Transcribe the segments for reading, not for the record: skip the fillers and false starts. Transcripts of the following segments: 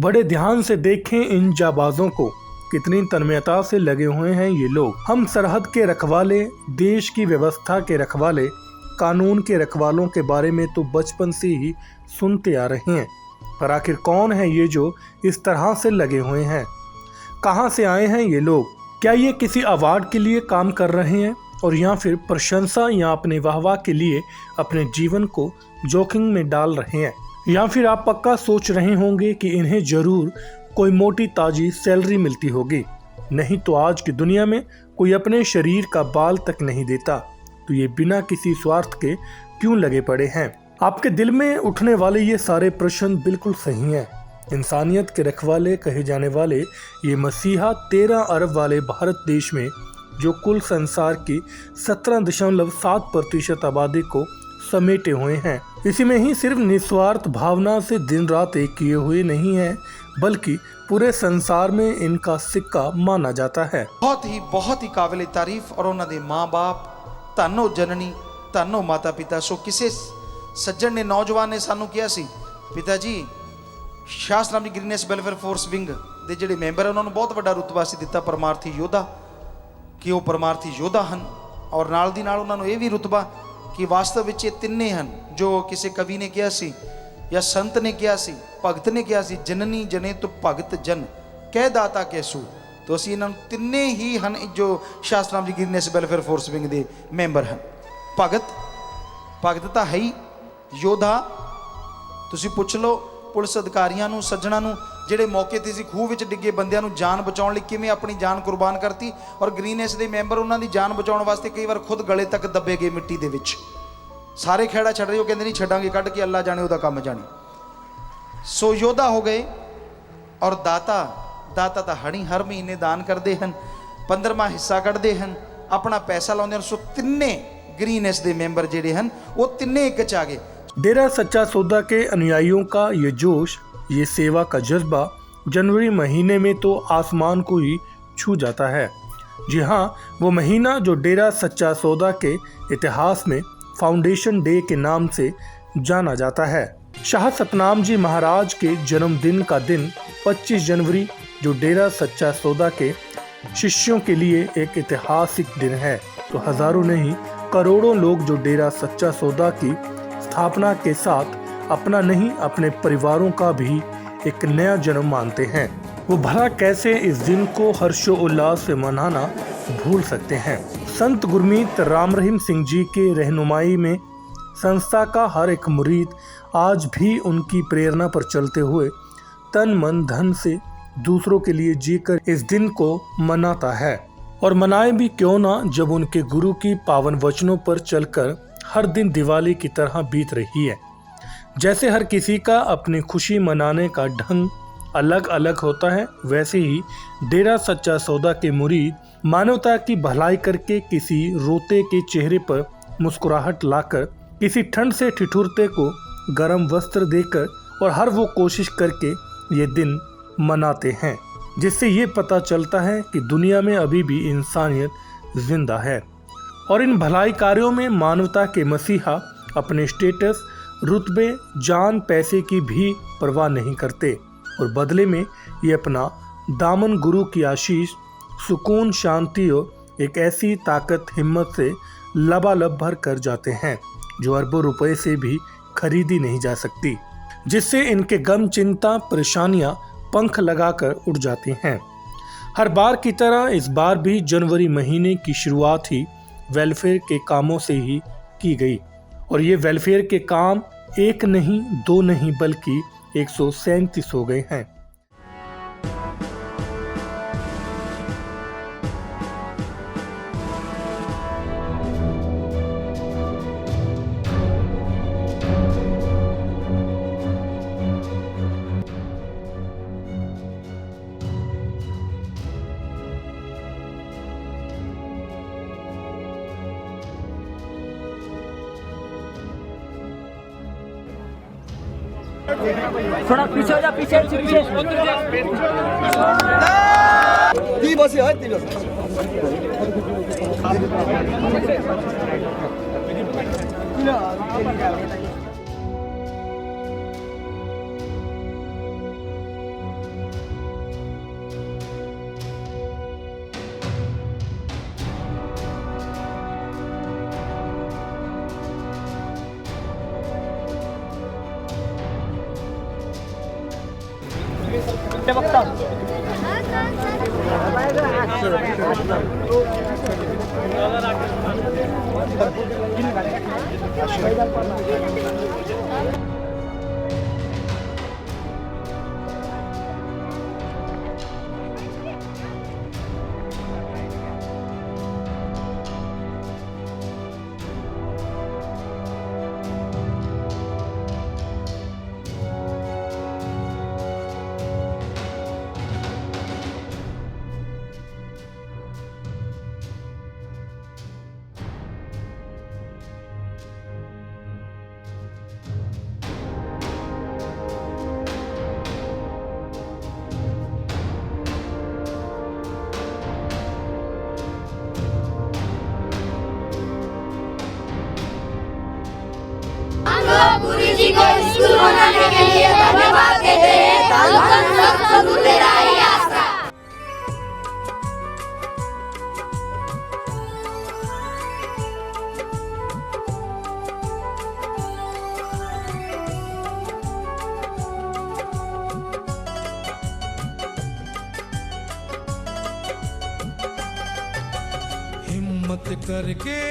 बड़े ध्यान से देखें इन जाबाजों को, कितनी तन्मयता से लगे हुए हैं ये लोग। हम सरहद के रखवाले, देश की व्यवस्था के रखवाले, कानून के रखवालों के बारे में तो बचपन से ही सुनते आ रहे हैं, पर आखिर कौन है ये जो इस तरह से लगे हुए हैं? कहाँ से आए हैं ये लोग? क्या ये किसी अवार्ड के लिए काम कर रहे हैं और या फिर प्रशंसा या अपने वाहवाह के लिए अपने जीवन को जोखिम में डाल रहे हैं? या फिर आप पक्का सोच रहे होंगे कि इन्हें जरूर कोई मोटी ताजी सैलरी मिलती होगी। नहीं तो आज की दुनिया में कोई अपने शरीर का बाल तक नहीं देता, तो ये बिना किसी स्वार्थ के क्यों लगे पड़े हैं? आपके दिल में उठने वाले ये सारे प्रश्न बिल्कुल सही हैं। इंसानियत के रखवाले कहे जाने वाले ये मसीहा 13 अरब वाले भारत देश में, जो कुल संसार की 17.7% आबादी को समेटे हुए हैं, इसी में ही सिर्फ निस्वार्थ भावना से दिन रात एक किए हुए नहीं है, बल्कि पूरे संसार में इनका सिक्का माना जाता है। बहुत ही काबिल तारीफ। और उन्होंने माँ बाप, धन्नो जननी, धन्नो माता पिता। सो किसी सज्जन ने, नौजवान ने सानू किया सी, पिता जी शास्त्राम जी ग्रीनेस वेलफेयर फोर्स विंग ਦੇ ਜਿਹੜੇ ਮੈਂਬਰ ਉਹਨਾਂ ਨੂੰ ਬਹੁਤ ਵੱਡਾ ਰੁਤਬਾ ਸੀ ਦਿੱਤਾ ਪਰਮਾਰਥੀ ਯੋਧਾ, ਕਿ ਉਹ ਪਰਮਾਰਥੀ ਯੋਧਾ ਹਨ। ਔਰ ਨਾਲ ਦੀ ਨਾਲ ਉਹਨਾਂ ਨੂੰ ਇਹ ਵੀ ਰੁਤਬਾ ਕਿ ਵਾਸਤਵ ਵਿੱਚ ਇਹ ਤਿੰਨੇ ਹਨ, ਜੋ ਕਿਸੇ ਕਵੀ ਨੇ ਕਿਹਾ ਸੀ ਜਾਂ ਸੰਤ ਨੇ ਕਿਹਾ ਸੀ, ਭਗਤ ਨੇ ਕਿਹਾ ਸੀ, ਜਨਨੀ ਜਨੇ ਤੋਂ ਭਗਤ ਜਨ ਕਹਿ ਦਾਤਾ ਕੈਸੂ। तो ਅਸੀਂ ਇਹਨਾਂ ਨੂੰ ਤਿੰਨੇ ਹੀ ਹਨ ਜੋ ਸ਼ਾਸਤਰਾਮ ਜੀ ਗਿਰਨੈਸ ਵੈਲਫੇਅਰ ਫੋਰਸ ਵਿੰਗ ਦੇ ਮੈਂਬਰ ਹਨ। ਭਗਤ ਤਾਂ ਹੈ ਹੀ, ਯੋਧਾ ਤੁਸੀਂ ਪੁੱਛ ਲਓ ਪੁਲਿਸ ਅਧਿਕਾਰੀਆਂ ਨੂੰ, ਸੱਜਣਾਂ ਨੂੰ, ਜਿਹੜੇ ਮੌਕੇ ਤੇ ਸੀ ਖੂਹ ਵਿੱਚ ਡਿੱਗੇ ਬੰਦਿਆਂ ਨੂੰ ਜਾਨ ਬਚਾਉਣ ਲਈ ਕਿਵੇਂ ਆਪਣੀ ਜਾਨ ਕੁਰਬਾਨ ਕਰਤੀ। ਔਰ ਗ੍ਰੀਨੈਸ ਦੇ ਮੈਂਬਰ ਉਹਨਾਂ ਦੀ ਜਾਨ ਬਚਾਉਣ ਵਾਸਤੇ ਕਈ ਵਾਰ ਖੁਦ ਗਲੇ ਤੱਕ ਦੱਬੇ ਗਏ ਮਿੱਟੀ ਦੇ ਵਿੱਚ। ਸਾਰੇ ਖੇੜਾ ਛੱਡ ਰਹੇ, ਉਹ ਕਹਿੰਦੇ ਨਹੀਂ ਛੱਡਾਂਗੇ, ਕੱਢ ਕੇ ਅੱਲਾ ਜਾਣੇ ਉਹਦਾ ਕੰਮ ਜਾਣੇ। ਸੋ ਯੋਧਾ ਹੋ ਗਏ। ਔਰ ਦਾਤਾ ਤਾਂ ਹਰ ਮਹੀਨੇ ਦਾਨ ਕਰਦੇ ਹਨ, 15ਵਾਂ ਹਿੱਸਾ ਕੱਢਦੇ ਹਨ, ਆਪਣਾ ਪੈਸਾ ਲਾਉਂਦੇ ਹਨ। ਸੋ ਤਿੰਨੇ ग्रीनेस ਦੇ ਮੈਂਬਰ ਜਿਹੜੇ ਹਨ ਉਹ ਤਿੰਨੇ ਇੱਕ ਚ ਆ ਗਏ। डेरा सच्चा सौदा के अनुयायियों का ये जोश, ये सेवा का जज्बा जनवरी महीने में तो आसमान को ही छू जाता है। जी हाँ, वो महीना जो डेरा सच्चा सौदा के इतिहास में फाउंडेशन डे के नाम से जाना जाता है। शाह सतनाम जी महाराज के जन्मदिन का दिन 25 जनवरी, जो डेरा सच्चा सौदा के शिष्यों के लिए एक ऐतिहासिक दिन है। तो हजारों नहीं, करोड़ों लोग जो डेरा सच्चा सौदा की स्थापना के साथ अपना नहीं, अपने परिवारों का भी एक नया जन्म मानते हैं। वो भला कैसे इस दिन को हर्षोल्लास से मनाना भूल सकते हैं? संत गुरमीत राम रहीम सिंह जी के रहनुमाई में संस्था का हर एक मुरीद आज भी उनकी प्रेरणा पर चलते हुए तन मन धन से दूसरों के लिए जीकर इस दिन को मनाता है। और मनाए भी क्यों ना, जब उनके गुरु की पावन वचनों पर चलकर हर दिन दिवाली की तरह बीत रही है। जैसे हर किसी का अपनी खुशी मनाने का ढंग अलग अलग होता है, वैसे ही डेरा सच्चा सौदा के मुरीद मानवता की भलाई करके किसी रोते के चेहरे पर मुस्कुराहट लाकर, किसी ठंड से ठिठुरते को गर्म वस्त्र देकर और हर वो कोशिश करके ये दिन मनाते हैं, जिससे ये पता चलता है कि दुनिया में अभी भी इंसानियत जिंदा है। और इन भलाई कार्यों में मानवता के मसीहा अपने स्टेटस, रुतबे, जान, पैसे की भी परवाह नहीं करते, और बदले में ये अपना दामन गुरु की आशीष, सुकून, शांति और एक ऐसी ताकत, हिम्मत से लबालब भर कर जाते हैं जो अरबों रुपए से भी खरीदी नहीं जा सकती, जिससे इनके गम, चिंता, परेशानियां पंख लगाकर उड़ जाती हैं। हर बार की तरह इस बार भी जनवरी महीने की शुरुआत ही वेलफेयर के कामों से ही की गई, और ये वेलफेयर के काम एक नहीं, दो नहीं, बल्कि 137 हो गए हैं। थोड़ा पीछे हो जा, पीछे पीछे दी बस है दी गुरु जी को स्कूल बनाने के लिए धन्यवाद देते हैं। धन सब सदु तेरा ही आसरा। हिम्मत करके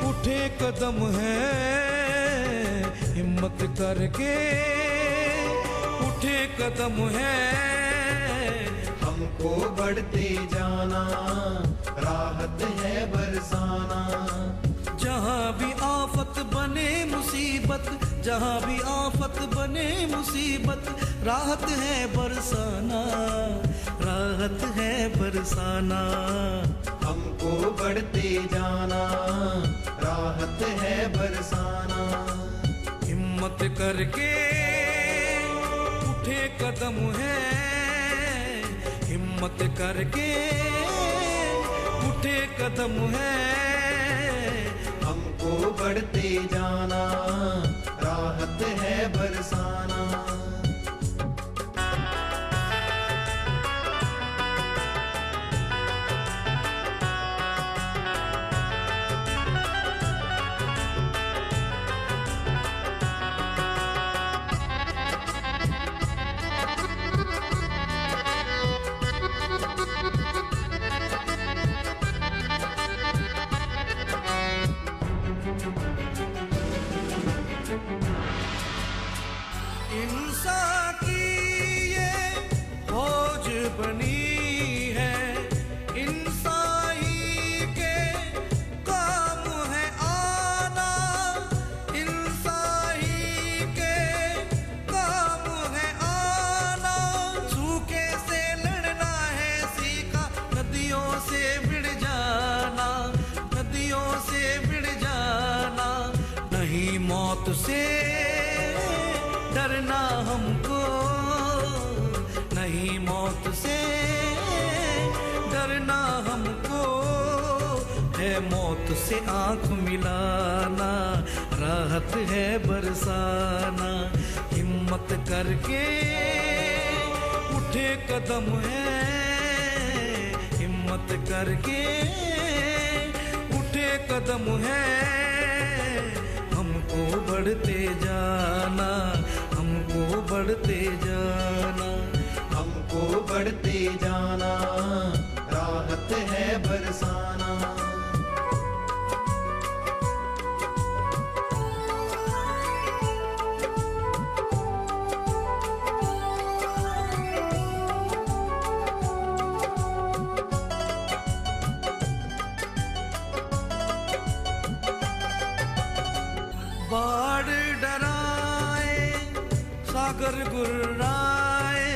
उठे कदम है, हिम्मत करके उठे कदम है, हमको बढ़ते जाना, राहत है बरसाना। जहाँ भी आफत बने मुसीबत, जहाँ भी आफत बने मुसीबत, राहत है बरसाना, राहत है बरसाना। हमको बढ़ते जाना, राहत है बरसाना। हिम्मत करके उठे कदम है, हिम्मत करके उठे कदम है, हमको बढ़ते जाना, राहत है बरसाना। इंसान की ये फौज बनी है, इंसान ही के काम है आना, इंसान ही के काम है आना। सूखे से लड़ना है सीखा, नदियों से भिड़ जाना, नदियों से भिड़ जाना। नहीं मौत से डरना हमको, नहीं मौत से डरना हमको, है मौत से आंख मिलाना, राहत है बरसाना। हिम्मत करके उठे कदम है, हिम्मत करके उठे कदम है, हमको बढ़ते जाना, हमको बढ़ते जाना, हमको बढ़ते जाना, राहत है बरसाना। बाढ़ डराए सागर गुर्राए,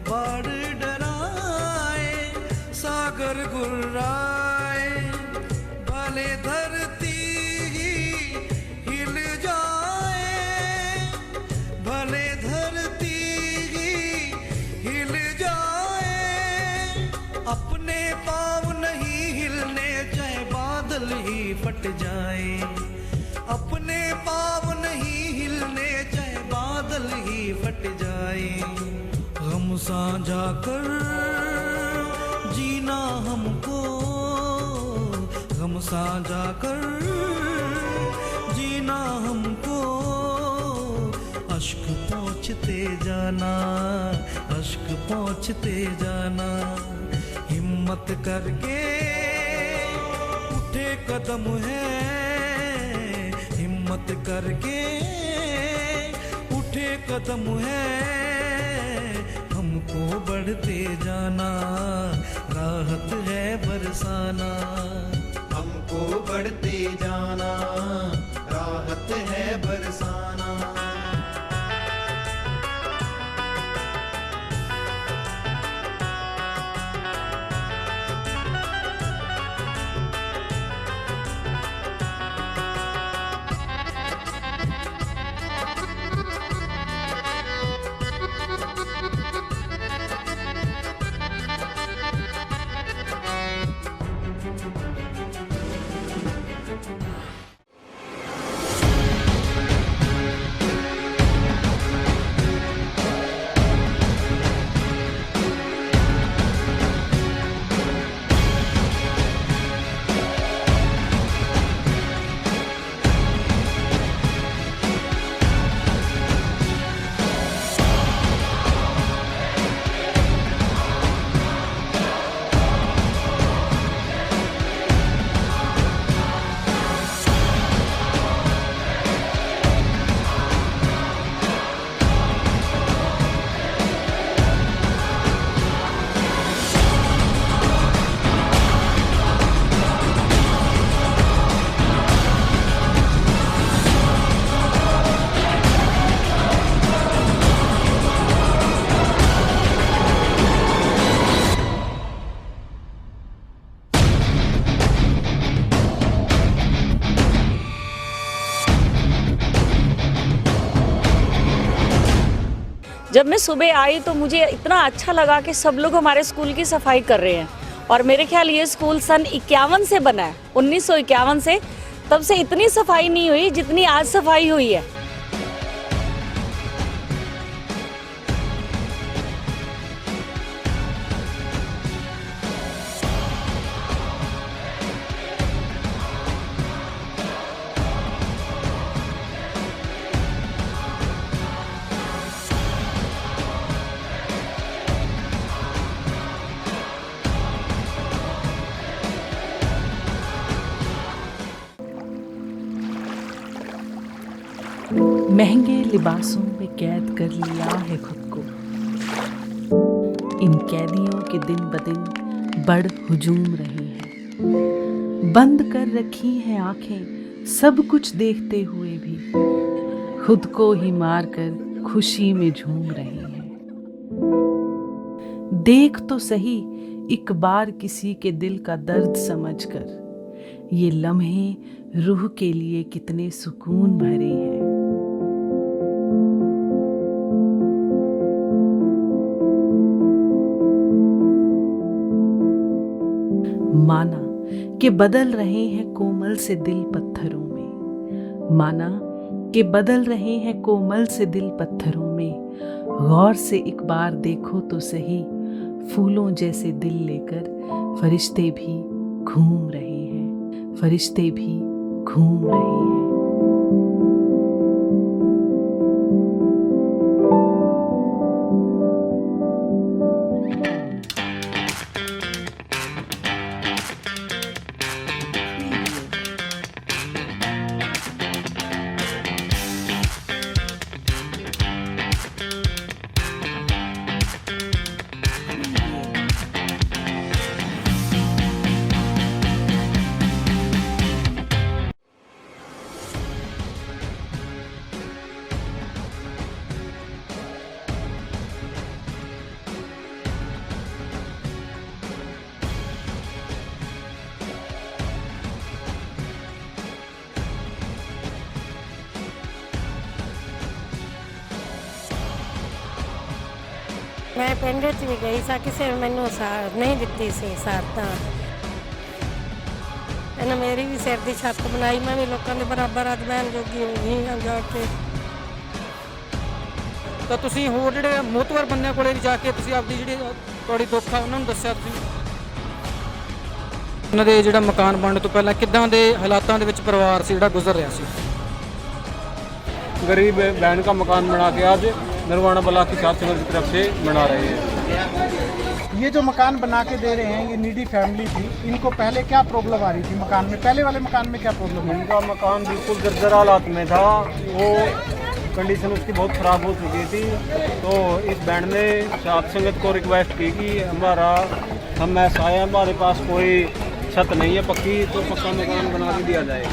बाढ़ डराए सागर गुर्राए, भले धरती ही हिल जाए, भले धरती ही हिल जाए। अपने पाँव नहीं हिलने चाहे बादल ही फट जाए, अपने पाँव नहीं हिलने चाहे बादल ही फट जाए। गम साझा कर जीना हमको, गम साझा कर जीना हमको, अश्क पहुँचते जाना, अश्क पहुँचते जाना। हिम्मत करके उठे कदम है, हिम्मत करके उठे कदम है, हमको बढ़ते जाना, राहत है बरसाना। हमको बढ़ते जाना, राहत है बरसाना। जब मैं सुबह आई तो मुझे इतना अच्छा लगा कि सब लोग हमारे स्कूल की सफाई कर रहे हैं। और मेरे ख्याल ये स्कूल सन 51 से बना है, 1951 से। तब से इतनी सफाई नहीं हुई जितनी आज सफाई हुई है। महंगे लिबासों में कैद कर लिया है खुद को। इन कैदियों के दिन बदिन बढ़ हुजूम रहे हैं। बंद कर रखी हैं आंखें सब कुछ देखते हुए भी, खुद को ही मार कर खुशी में झूम रहे हैं। देख तो सही एक बार किसी के दिल का दर्द समझकर, ये लम्हे रूह के लिए कितने सुकून भरे हैं। माना कि बदल रहे हैं कोमल से दिल पत्थरों में, माना कि बदल रहे हैं कोमल से दिल पत्थरों में। गौर से एक बार देखो तो सही, फूलों जैसे दिल लेकर फरिश्ते भी घूम रहे हैं, फरिश्ते भी घूम रहे हैं। मैं पिंड ਵਿੱਚ ਵੀ ਗਈ ਸਾਂ, ਕਿਸੇ ਨੇ ਮੈਨੂੰ ਸਾਰ ਨਹੀਂ ਦਿੱਤੀ ਸੀ ਸਾਰਤਾ। ਇਹਨਾਂ ਮੇਰੀ ਵੀ ਸਿਰ ਦੀ ਛੱਤ ਬਣਾਈ, ਮੈਂ ਵੀ ਲੋਕਾਂ ਦੇ ਬਰਾਬਰ ਅੱਜ ਬਹਿਣ ਜੋਗੀ ਹੋ ਗਈ ਹਾਂ ਜਾ ਕੇ। ਤਾਂ ਤੁਸੀਂ ਹੋਰ ਜਿਹੜੇ ਮੋਤਵਰ ਬੰਦਿਆਂ ਕੋਲੇ ਵੀ ਜਾ ਕੇ ਤੁਸੀਂ ਆਪਦੀ ਜਿਹੜੀ ਤੁਹਾਡੀ ਦੁੱਖ ਆ ਉਹਨਾਂ ਨੂੰ ਦੱਸਿਆ? ਤੁਸੀਂ ਉਹਨਾਂ ਦੇ ਜਿਹੜਾ ਮਕਾਨ ਬਣਨ ਤੋਂ ਪਹਿਲਾਂ ਕਿੱਦਾਂ ਦੇ ਹਾਲਾਤਾਂ ਦੇ ਵਿੱਚ ਪਰਿਵਾਰ ਸੀ ਜਿਹੜਾ ਗੁਜ਼ਰ ਰਿਹਾ ਸੀ? गरीब बहन का मकान बना के आज नरवाना ब्लॉक की साथ संगत की तरफ से बना रहे हैं। ये जो मकान बना के दे रहे हैं, ये नीडी फैमिली थी, इनको पहले क्या प्रॉब्लम आ रही थी मकान में? पहले वाले मकान में क्या प्रॉब्लम है? इनका मकान बिल्कुल जर्जर हालात में था, वो कंडीशन उसकी बहुत ख़राब हो चुकी थी। तो इस बैंड ने साथ संगत को रिक्वेस्ट की कि हम ऐसा है, हमारे पास कोई छत नहीं है पक्की, तो पक्का मकान बना के दिया जाए।